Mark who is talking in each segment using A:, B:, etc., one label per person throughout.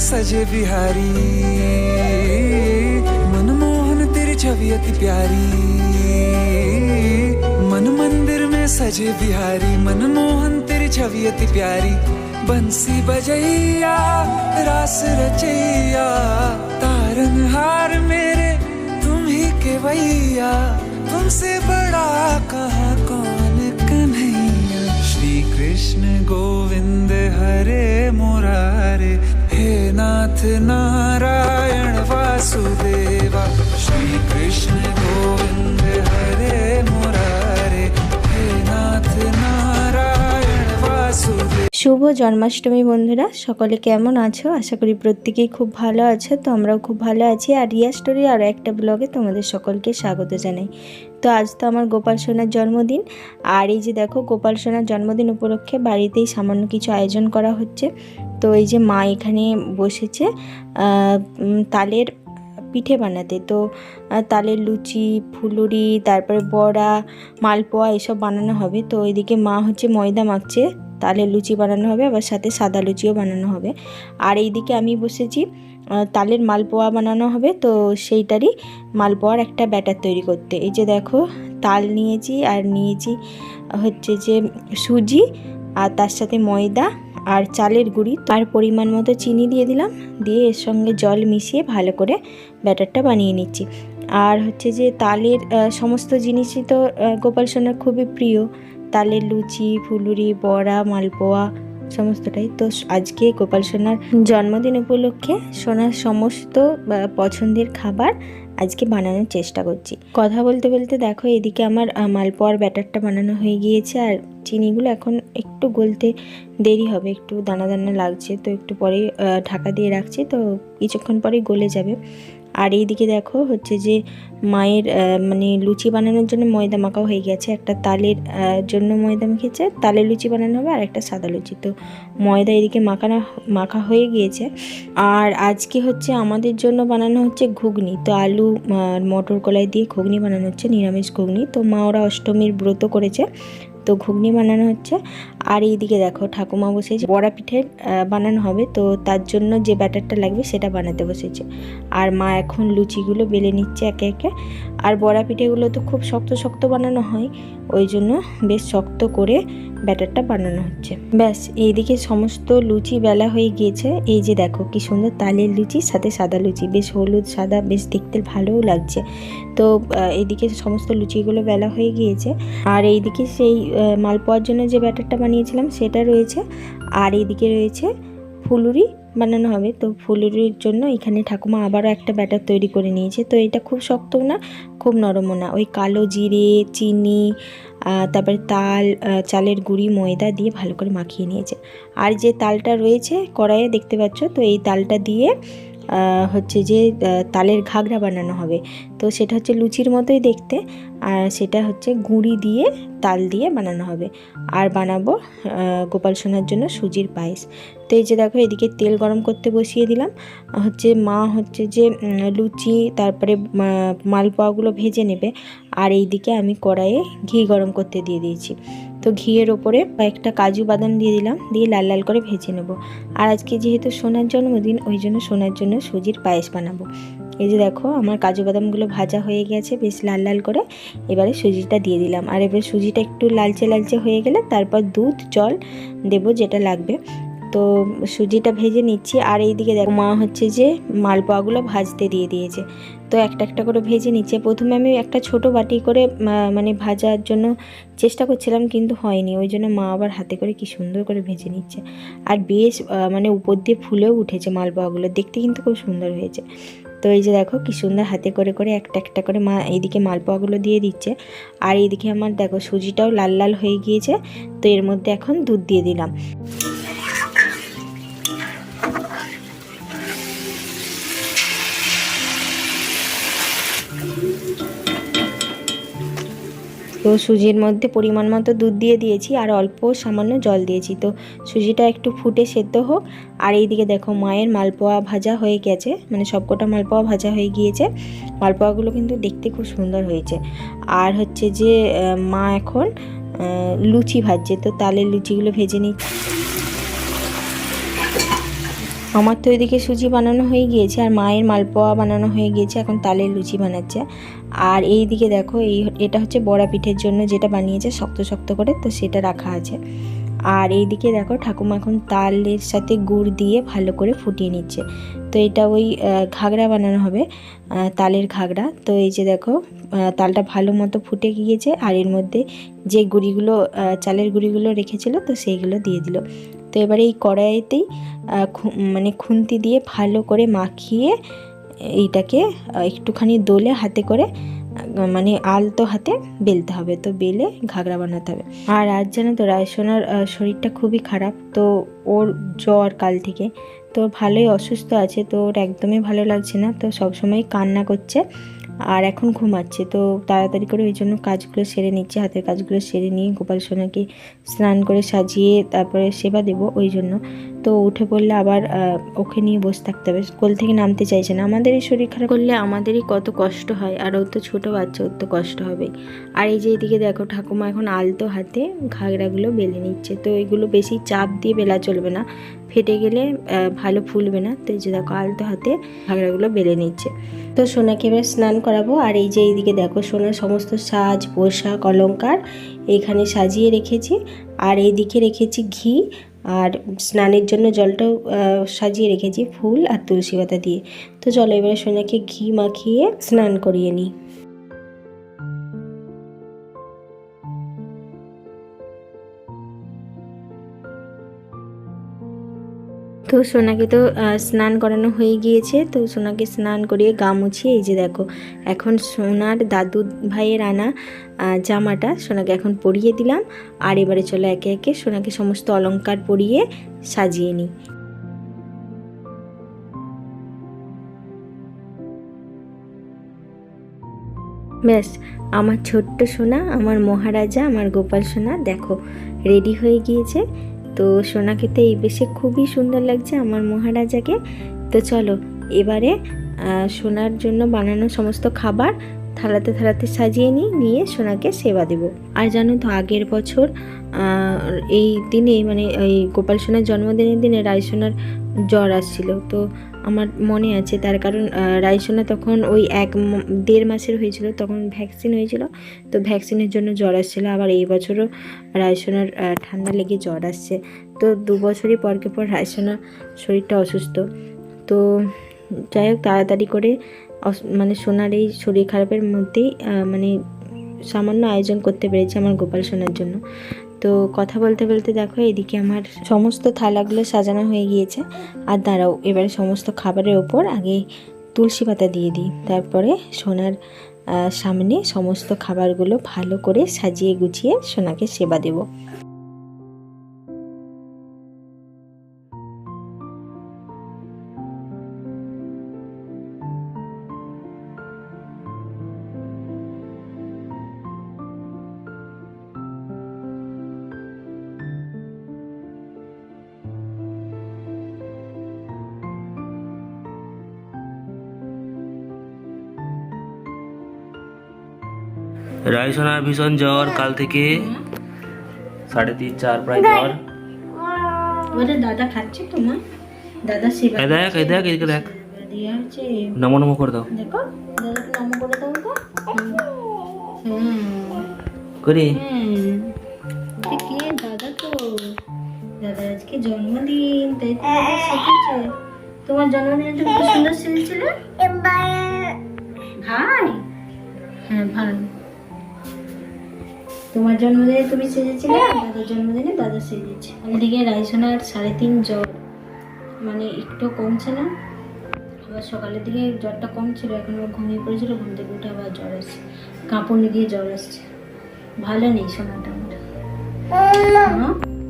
A: सजे बिहारी, मनमोहन तेरी छवि अति प्यारी। मन मंदिर में सजे बिहारी, मनमोहन तेरी छवि अति प्यारी। बंसी बजैया रास रचैया, तारनहार मेरे तुम ही केवैया। तुमसे बड़ा कहाँ कौन कन्हैया। श्री कृष्ण गोविंद हरे मुरारे, हे नाथ नारायण वासुदेवा। श्री कृष्ण गोविंद हरे मुरारे, हे नाथ नारायण वासुदेवा।
B: শুভ জন্মাষ্টমী বন্ধুরা, সকলে কেমন আছো? আশা করি প্রত্যেকেই খুব ভালো আছো। তো আমরাও খুব ভালো আছি। আর রিয়া স্টোরি আরও একটা ব্লগে তোমাদের সকলকে স্বাগত জানাই। তো আজ তো আমার গোপাল সোনার জন্মদিন। আর এই যে দেখো, গোপাল সোনার জন্মদিন উপলক্ষে বাড়িতেই সামান্য কিছু আয়োজন করা হচ্ছে। তো এই যে মা এখানে বসেছে তালের পিঠে বানাতে। তো তালের লুচি, ফুলুরি, তারপরে বড়া, মালপোয়া এসব বানানো হবে। তো এদিকে মা হচ্ছে ময়দা মাখছে, তালের লুচি বানানো হবে, আবার সাথে সাদা লুচিও বানানো হবে। আর এইদিকে আমি বসেছি তালের মালপোয়া বানানো হবে। তো সেইটারই মালপোয়ার একটা ব্যাটার তৈরি করতে। এই যে দেখো, তাল নিয়েছি আর নিয়েছি হচ্ছে যে সুজি, আর তার সাথে ময়দা আর চালের গুঁড়ি, তার পরিমাণ মতো চিনি দিয়ে দিলাম, দিয়ে এর সঙ্গে জল মিশিয়ে ভালো করে ব্যাটারটা বানিয়ে নিচ্ছি। আর হচ্ছে যে তালের সমস্ত জিনিসই তো গোপাল সোনার খুবই প্রিয়। তালের লুচি, ফুলুরি, বড়া, মালপোয়া সমস্তটাই। তো আজকে গোপাল সোনার জন্মদিন উপলক্ষে সোনার সমস্ত পছন্দের খাবার আজকে বানানোর চেষ্টা করছি। কথা বলতে বলতে দেখো, এদিকে আমার মালপোয়ার ব্যাটারটা বানানো হয়ে গিয়েছে। আর চিনিগুলো এখন একটু গলতে দেরি হবে, একটু দানা দানা লাগছে। তো একটু পরে ঢাকা দিয়ে রাখছি, তো কিছুক্ষণ পরেই গলে যাবে। আর এইদিকে দেখো হচ্ছে যে মায়ের মানে লুচি বানানোর জন্য ময়দা মাখাও হয়ে গেছে। একটা তালের জন্য ময়দা মেখেছে, তালের লুচি বানানো হবে, আর একটা সাদা লুচি। তো ময়দা এদিকে মাখা হয়ে গিয়েছে। আর আজকে হচ্ছে আমাদের জন্য বানানো হচ্ছে ঘুগনি। তো আলু মটর কলাই দিয়ে ঘুগনি বানানো হচ্ছে, নিরামিষ ঘুগনি। তো মা ওরা অষ্টমীর ব্রত করেছে, তো ঘুগনি বানানো হচ্ছে। আর এইদিকে দেখো, ঠাকুমা বসেছে বড়া পিঠে বানানো হবে। তো তার জন্য যে ব্যাটারটা লাগবে সেটা বানাতে বসেছে। আর মা এখন লুচিগুলো বেলে নিচ্ছে একে একে। আর বড়া পিঠেগুলো তো খুব শক্ত শক্ত বানানো হয়, ওই জন্য বেশ শক্ত করে ব্যাটারটা বানানো হচ্ছে। ব্যাস, এইদিকে সমস্ত লুচি বেলা হয়ে গিয়েছে। এই যে দেখো কি সুন্দর তালের লুচি, সাথে সাদা লুচি, বেশ হলুদ সাদা, বেশ দেখতে ভালোও লাগছে। তো এইদিকে সমস্ত লুচিগুলো বেলা হয়ে গিয়েছে। আর এইদিকে সেই মালপোয়ার জন্য যে ব্যাটারটা বানিয়েছিলাম সেটা রয়েছে। আর এইদিকে রয়েছে ফুলুরি বানানো হবে। তো ফুলুরির জন্য এখানে ঠাকুমা আবারও একটা ব্যাটার তৈরি করে নিয়েছে। তো এটা খুব শক্তও না, খুব নরমও না। ওই কালো জিরে, চিনি, তারপরে তাল, চালের গুঁড়ি, ময়দা দিয়ে ভালো করে মাখিয়ে নিয়েছে। আর যে তালটা রয়েছে কড়াইয়ে দেখতে পাচ্ছ, তো এই তালটা দিয়ে হচ্ছে যে তালের ঘাগরা বানানো হবে। তো সেটা হচ্ছে লুচির মতোই দেখতে, আর সেটা হচ্ছে গুঁড়ি দিয়ে তাল দিয়ে বানানো হবে। আর বানাবো গোপাল সোনার জন্য সুজির পায়েস। তো এই যে দেখো, এদিকে তেল গরম করতে বসিয়ে দিলাম। হচ্ছে মা হচ্ছে যে লুচি তারপরে মালপোয়াগুলো ভেজে নেবে। আর এইদিকে আমি কড়াইয়ে ঘি গরম করতে দিয়ে দিয়েছি। তো ঘিয়ের ওপরে কয়েকটা কাজু বাদাম দিয়ে দিলাম, দিয়ে লাল লাল করে ভেজে নেব। আর আজকে যেহেতু সোনার জন্মদিন, ওই জন্য সোনার জন্য সুজির পায়েস বানাবো। এই যে দেখো, আমার কাজু বাদামগুলো ভাজা হয়ে গেছে বেশ লাল লাল করে। এবারে সুজিটা দিয়ে দিলাম। আর এবার সুজিটা একটু লালচে লালচে হয়ে গেলে তারপর দুধ, জল দেবো যেটা লাগবে। তো সুজিটা ভেজে নিচ্ছি। আর এইদিকে দেখো, মা হচ্ছে যে মালপোয়াগুলো ভাজতে দিয়ে দিয়েছে। তো একটা একটা করে ভেজে নিচ্ছে। প্রথমে আমি একটা ছোট বাটি করে মানে ভাজার জন্য চেষ্টা করছিলাম, কিন্তু হয়নি। ওই জন্য মা আবার হাতে করে কি সুন্দর করে ভেজে নিচ্ছে। আর বেশ মানে উপর দিয়ে ফুলেও উঠেছে মালপোয়াগুলো, দেখতে কিন্তু খুব সুন্দর হয়েছে। তো এই যে দেখো কি সুন্দর হাতে করে করে একটা একটা করে মা এইদিকে মালপোয়াগুলো দিয়ে দিচ্ছে। আর এইদিকে আমার দেখো সুজিটাও লাল লাল হয়ে গিয়েছে। তো এর মধ্যে এখন দুধ দিয়ে দিলাম। তো সুজির মধ্যে পরিমাণ মতো দুধ দিয়ে দিয়েছি, আর অল্প সামান্য জল দিয়েছি। তো সুজিটা একটু ফুটে সেদ্ধ হোক। আর এইদিকে দেখো, মায়ের মালপোয়া ভাজা হয়ে গেছে, মানে সবকটা মালপোয়া ভাজা হয়ে গিয়েছে। মালপোয়াগুলো কিন্তু দেখতে খুব সুন্দর হয়েছে। আর হচ্ছে যে মা এখন লুচি ভাজছে। তো তালের লুচিগুলো ভেজে নিচ্ছি। আমার তো এদিকে সুজি বানানো হয়ে গিয়েছে আর মায়ের মালপোয়া বানানো হয়ে গিয়েছে, এখন তালের লুচি বানাচ্ছে। আর এই দিকে দেখো এটা হচ্ছে বড়া পিঠের জন্য যেটা বানিয়েছে শক্ত শক্ত করে, তো সেটা রাখা আছে। আর এইদিকে দেখো ঠাকুমা এখন তালের সাথে গুড় দিয়ে ভালো করে ফুটিয়ে নিচ্ছে। তো এটা ওই ঘাগরা বানানো হবে, তালের ঘাগরা। তো এই যে দেখো তালটা ভালো মতো ফুটে গিয়েছে আর এর মধ্যে যে গুঁড়িগুলো চালের গুঁড়িগুলো রেখেছিল তো সেইগুলো দিয়ে দিল। তো এবারে এই কড়াইতেই মানে খুন্তি দিয়ে ভালো করে মাখিয়ে এইটাকে একটুখানি দোলে হাতে করে মানে আলতো হাতে বেলতে হবে, তো বেলে ঘাগরা বানাতে হবে। আর আজ জানো তো রায়সোনার শরীরটা খুবই খারাপ, তো ওর জ্বর কাল থেকে, তো ভালোই অসুস্থ আছে, তো ওর একদমই ভালো লাগছে না, তো সবসময় কান্না করছে আর এখন ঘুমাচ্ছে। তো তাড়াতাড়ি করে ওই জন্য কাজগুলো সেরে নিচ্ছে, হাতের কাজগুলো সেরে নিয়ে গোপাল সোনাকে স্নান করে সাজিয়ে তারপরে সেবা দেবো ওই জন্য। তো উঠে পড়লে আবার ওকে নিয়ে বসে থাকতে হবে, কোল থেকে নামতে চাইছে না। আমাদেরই শরীর খারাপ করলে আমাদেরই কত কষ্ট হয়, আর ও তো ছোটো বাচ্চা, ওর তো কষ্ট হবেই। আর এই যে এদিকে দেখো ঠাকুমা এখন আলতো হাতে ঘাগরাগুলো বেলে নিচ্ছে। তো এগুলো বেশি চাপ দিয়ে বেলা চলবে না, ফেটে গেলে ভালো ফুলবে না। তো এই যে দেখো আলতো হাতে ঘাগরাগুলো বেলে নিচ্ছে। তো সোনাকে এবার স্নান করাবো। আর এই যে এইদিকে দেখো সোনার সমস্ত সাজ পোশাক অলংকার এইখানে সাজিয়ে রেখেছি, আর এইদিকে রেখেছি ঘি, আর স্নানের জন্য জলটাও সাজিয়ে রেখেছি ফুল আর তুলসী পাতা দিয়ে। তো চলো এবারে সোনাকে ঘি মাখিয়ে স্নান করিয়ে নিই। তো সোনাকে তো স্নান করানো হয়ে গিয়েছে। তো সোনাকে স্নান করিয়ে গা মুছিয়ে এই যে দেখো এখন সোনার দাদু ভাইয়ের আনা জামাটা সোনাকে এখন পরিয়ে দিলাম। আর এবারে চলো একে একে সোনাকে সমস্ত অলংকার পরিয়ে সাজিয়ে নিই। ব্যাস আমার ছোট্ট সোনা, আমার মহারাজা, আমার গোপাল সোনা দেখো রেডি হয়ে গিয়েছে। তো সোনাকে তো এই বেশে খুবই সুন্দর লাগছে আমার মহারাজাকে। তো চলো এবারে সোনার জন্য বানানো সমস্ত খাবার থালাতে থালাতে সাজিয়ে নিয়ে সোনাকে সেবা দেব। আর জানো তো আগের বছর এই দিনে মানে এই গোপাল সোনার জন্মদিনের দিনে রায়সোনার জ্বর আসছিল। তো আমার মনে আছে, তার কারণ রায়সোনা তখন ওই 1-1.5 মাসের হয়েছিল, তখন ভ্যাকসিন হয়েছিল। তো ভ্যাকসিনের জন্য জ্বর আসছিল। আবার এই বছরও রায়সোনার ঠান্ডা লেগে জ্বর আসছে। তো 2 বছরই পরকে পর রায়সোনার শরীরটা অসুস্থ। তো যাই হোক তাড়াতাড়ি করে মানে সোনার এই শরীর খারাপের মধ্যেই মানে সামান্য আয়োজন করতে পেরেছি আমার গোপাল সোনার জন্য। তো কথা বলতে বলতে দেখো এদিকে আমার সমস্ত থালাগুলো সাজানো হয়ে গিয়েছে। আর দাঁড়াও এবারে সমস্ত খাবারের ওপর আগে তুলসী পাতা দিয়ে দিই, তারপরে সোনার সামনে সমস্ত খাবারগুলো ভালো করে সাজিয়ে গুছিয়ে সোনাকে সেবা দেব।
C: রায়সোনার ভীষণ জ্বর কাল থেকে, 3.5-4 প্রায় জ্বর।
B: ওরে দাদা খাচ্ছে তোমার, দাদা সেবা
C: দেখ এদিকে দেখ,
B: দিয়ে আছে।
C: নমো নমো করে দাও,
B: দেখো দাদাকে নমো করে দাও তো।
C: করি
B: কে দাদা? তো দাদা আজকে জন্মদিন, তাই তো দাদা সেজেছে। তোমার জন্মদিনে তুমি কি সুন্দর সেজেছিলে ভাই। হ্যাঁ ভাই, তোমার জন্মদিনে তুমি সেজেছিলে, দাদার জন্মদিনে দাদা সেজেছে। ওদিকে রায়সোনার 3.5 জ্বর, মানে একটু কমছে না। আবার সকালের দিকে জ্বরটা কম ছিল, এখন আবার ঘুমিয়ে পড়েছিল, ঘুম থেকে উঠে আবার জ্বর আসছে, কাঁপুনি দিয়ে জ্বর আসছে। ভালো নেই সোনাটা আমার।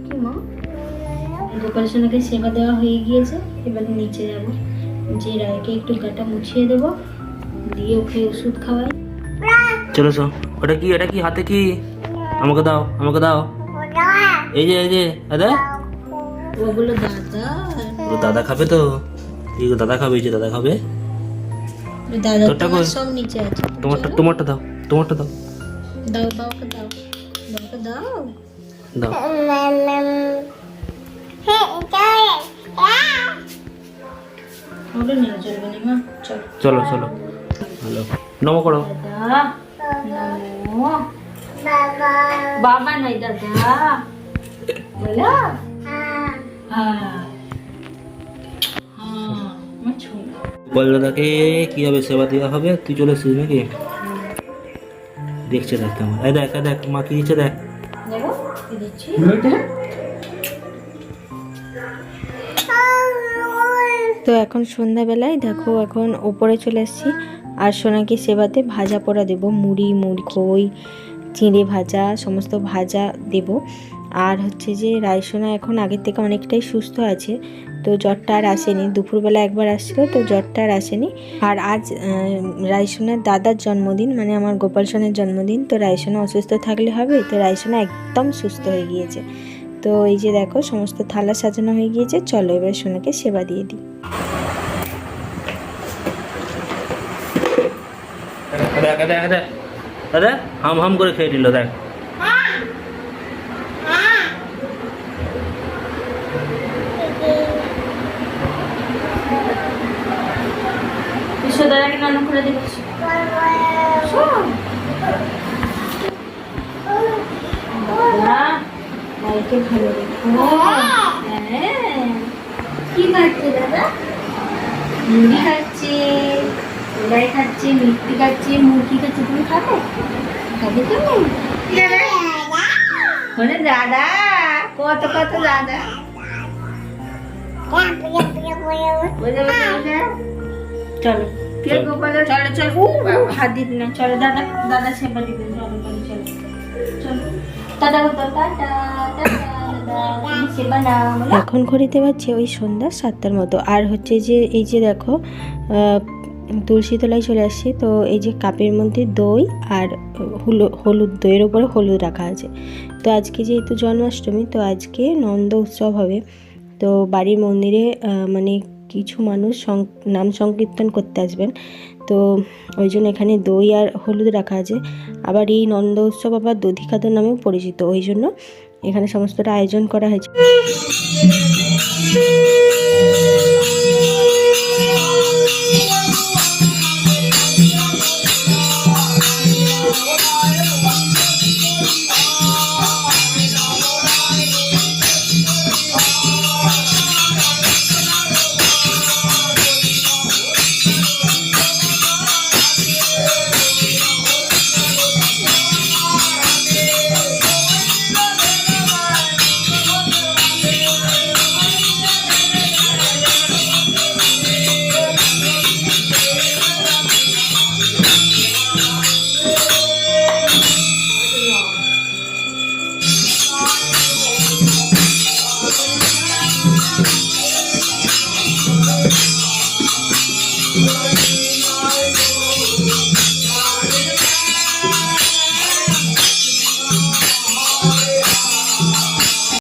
B: কি মা? গোপাল সোনাকে সেবা দেওয়া হয়ে গিয়েছে, এবারে নিচে যাব, যে রায়কে একটু গাটা মুছিয়ে দেবো, দিয়ে ওকে ওষুধ খাওয়াই।
C: চলো সো। ওটা কি হাতে কি? আমাকে দাও এই যে দাদা,
B: ওগুলো দাদা,
C: দাদা খাবে তো, এইগুলো দাদা খাবে, এই যে দাদা খাবে।
B: দাদা
C: তোরটা
B: তোমার
C: কই?
B: সব নিচে আছে।
C: তোমারটা দাও
B: দাও বাবাকে দাও, বাবাকে দাও। ওটা নিয়ে চলবে না মা, চল।
C: চলো চলো ভালো নমো করো।
B: দাদা নমো বাবা নাই দাদা বলো হ্যাঁ হ্যাঁ আমার ছোট
C: গোপাল দাদাকে কিভাবে সেবা দেওয়া হবে তুই চলে এসেছিস নাকি? দেখছে দেখ কেমন, এই দেখ এই দেখ মা কি দিচ্ছে দেখ।
B: দেখো কি দিচ্ছি তো এখন সন্ধ্যাবেলায় দেখো এখন ওপরে চলে এসেছি আর সোনাকে সেবাতে ভাজা পোড়া দেবো, মুড়ি খই চিঁড়ে ভাজা সমস্ত ভাজা দেব। আর হচ্ছে যে রায়সোনা এখন আগের থেকে অনেকটাই সুস্থ আছে, তো জ্বরটা আর আসেনি। দুপুরবেলা একবার আসছিলো তো জ্বরটা আর আসেনি। আর আজ রায়সোনার দাদার জন্মদিন, মানে আমার গোপাল সোনার জন্মদিন। তো রায়সোনা অসুস্থ থাকলে হবে, তো রায়সোনা একদম সুস্থ হয়ে গিয়েছে। তো এই যে দেখো সমস্ত থালা সাজানো হয়ে গিয়েছে, চলো এবার সোনাকে সেবা দিয়ে দিই।
C: দেখ দেখ দেখ দাদা হাম হাম করে খেয়ে দিল দেখ।
B: দাদাকে রান্না করে দিচ্ছি ভালো কি খাচ্ছে দাদা? মুড়ি খাচ্ছে, ওলাই খাচ্ছে, মিষ্টি খাচ্ছে, মুরগি খাচ্ছে। তুমি খাবে? খাবে তুমি? দাদা কত কত দাদা চলো চলো চলো হাত দিবি না, চলো দাদা দাদা সেবা দিবে, চলো চলো চলো চলো দাদা টাটা এখন ঘড়িতে বাজছে ওই সন্ধ্যা 7টার মতো। আর হচ্ছে যে এই যে দেখো তুলসী তলায় চলে আসছি। তো এই যে কাপের মধ্যে দই আর হলুদ, দইয়ের উপরে হলুদ রাখা আছে। তো আজকে যেহেতু জন্মাষ্টমী, তো আজকে নন্দ উৎসব হবে। তো বাড়ির মন্দিরে মানে কিছু মানুষ নাম সংকীর্তন করতে আসবেন, তো ওই জন্য এখানে দই আর হলুদ রাখা আছে। আবার এই নন্দ উৎসব আবার দধিখাদর নামেও পরিচিত, ওই জন্য এখানে সমস্তটা আয়োজন করা হয়েছে।